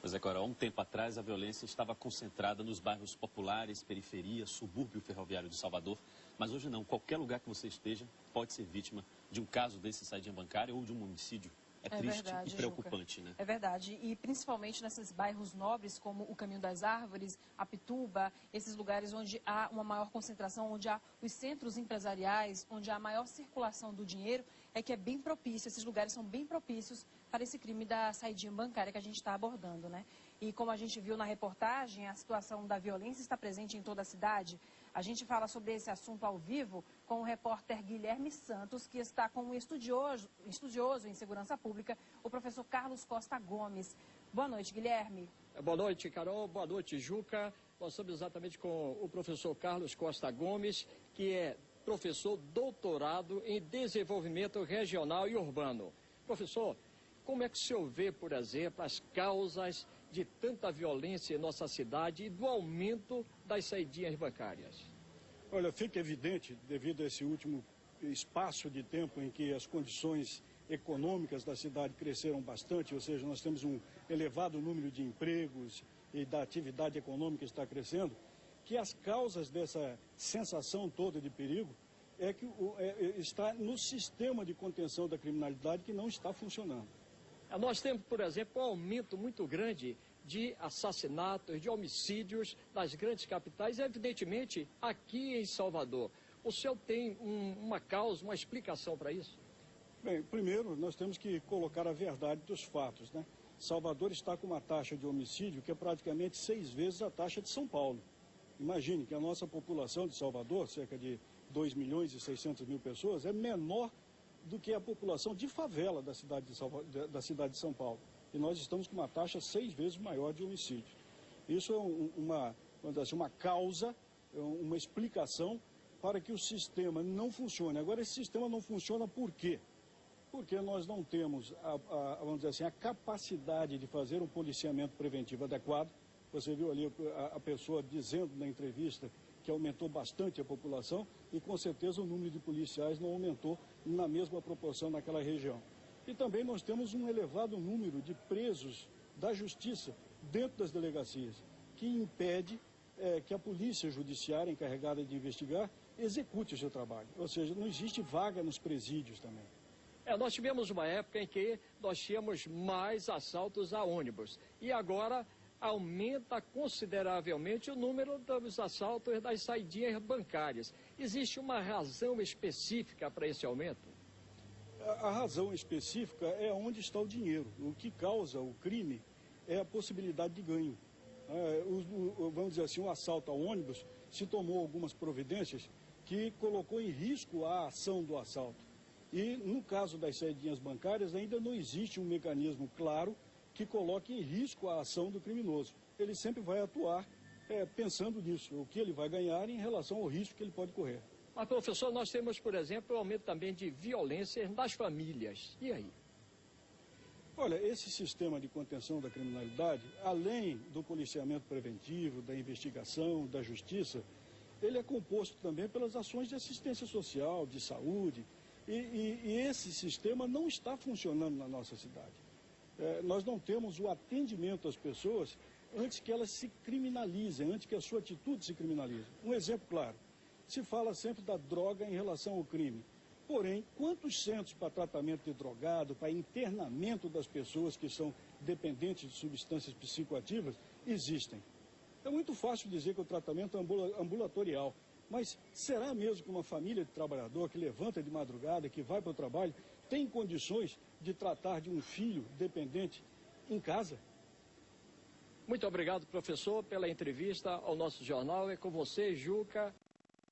Mas agora, há um tempo atrás, a violência estava concentrada nos bairros populares, periferia, subúrbio ferroviário de Salvador. Mas hoje não, qualquer lugar que você esteja pode ser vítima de um caso desse saidinha bancária ou de um homicídio. É triste verdade, e preocupante, Juca. né? É verdade, e principalmente nesses bairros nobres como o Caminho das Árvores, a Pituba, esses lugares onde há uma maior concentração, onde há os centros empresariais, onde há maior circulação do dinheiro, é que é bem propício, esses lugares são bem propícios para esse crime da saidinha bancária que a gente está abordando, né? E como a gente viu na reportagem, a situação da violência está presente em toda a cidade. A gente fala sobre esse assunto ao vivo com o repórter Guilherme Santos, que está com um estudioso em segurança pública, o professor Carlos Costa Gomes. Boa noite, Guilherme. Boa noite, Carol. Boa noite, Juca. Nós estamos exatamente com o professor Carlos Costa Gomes, que é professor doutorado em desenvolvimento regional e urbano. Professor, como é que o senhor vê, por exemplo, as causas de tanta violência em nossa cidade e do aumento das saidinhas bancárias? Olha, fica evidente, devido a esse último espaço de tempo em que as condições econômicas da cidade cresceram bastante, ou seja, nós temos um elevado número de empregos e da atividade econômica está crescendo, que as causas dessa sensação toda de perigo é que está no sistema de contenção da criminalidade que não está funcionando. Nós temos, por exemplo, um aumento muito grande de assassinatos, de homicídios nas grandes capitais, evidentemente aqui em Salvador. O senhor tem uma causa, uma explicação para isso? Bem, primeiro nós temos que colocar a verdade dos fatos, né? Salvador está com uma taxa de homicídio que é praticamente 6 vezes a taxa de São Paulo. Imagine que a nossa população de Salvador, cerca de 2.600.000 pessoas, é menor do que a população de favela da cidade de São Paulo. E nós estamos com uma taxa 6 vezes maior de homicídios. Isso é uma causa, uma explicação para que o sistema não funcione. Agora, esse sistema não funciona por quê? Porque nós não temos, vamos dizer assim, a capacidade de fazer um policiamento preventivo adequado. Você viu ali a pessoa dizendo na entrevista que aumentou bastante a população e, com certeza, o número de policiais não aumentou na mesma proporção naquela região. E também nós temos um elevado número de presos da justiça dentro das delegacias, que impede que a polícia judiciária encarregada de investigar execute o seu trabalho. Ou seja, não existe vaga nos presídios também. Nós tivemos uma época em que nós tínhamos mais assaltos a ônibus e agora aumenta consideravelmente o número dos assaltos das saidinhas bancárias. Existe uma razão específica para esse aumento? A razão específica é onde está o dinheiro. O que causa o crime é a possibilidade de ganho. Vamos dizer assim, o assalto ao ônibus se tomou algumas providências que colocou em risco a ação do assalto. E no caso das saidinhas bancárias ainda não existe um mecanismo claro que coloque em risco a ação do criminoso. Ele sempre vai atuar pensando nisso, o que ele vai ganhar em relação ao risco que ele pode correr. Mas, professor, nós temos, por exemplo, o aumento também de violência nas famílias. E aí? Olha, esse sistema de contenção da criminalidade, além do policiamento preventivo, da investigação, da justiça, ele é composto também pelas ações de assistência social, de saúde, e esse sistema não está funcionando na nossa cidade. Nós não temos o atendimento às pessoas antes que elas se criminalizem, antes que a sua atitude se criminalize. Um exemplo claro, se fala sempre da droga em relação ao crime. Porém, quantos centros para tratamento de drogado, para internamento das pessoas que são dependentes de substâncias psicoativas existem? É muito fácil dizer que o tratamento é ambulatorial, mas será mesmo que uma família de trabalhador que levanta de madrugada, que vai para o trabalho, tem condições de tratar de um filho dependente em casa? Muito obrigado, professor, pela entrevista ao nosso jornal. É com você, Juca.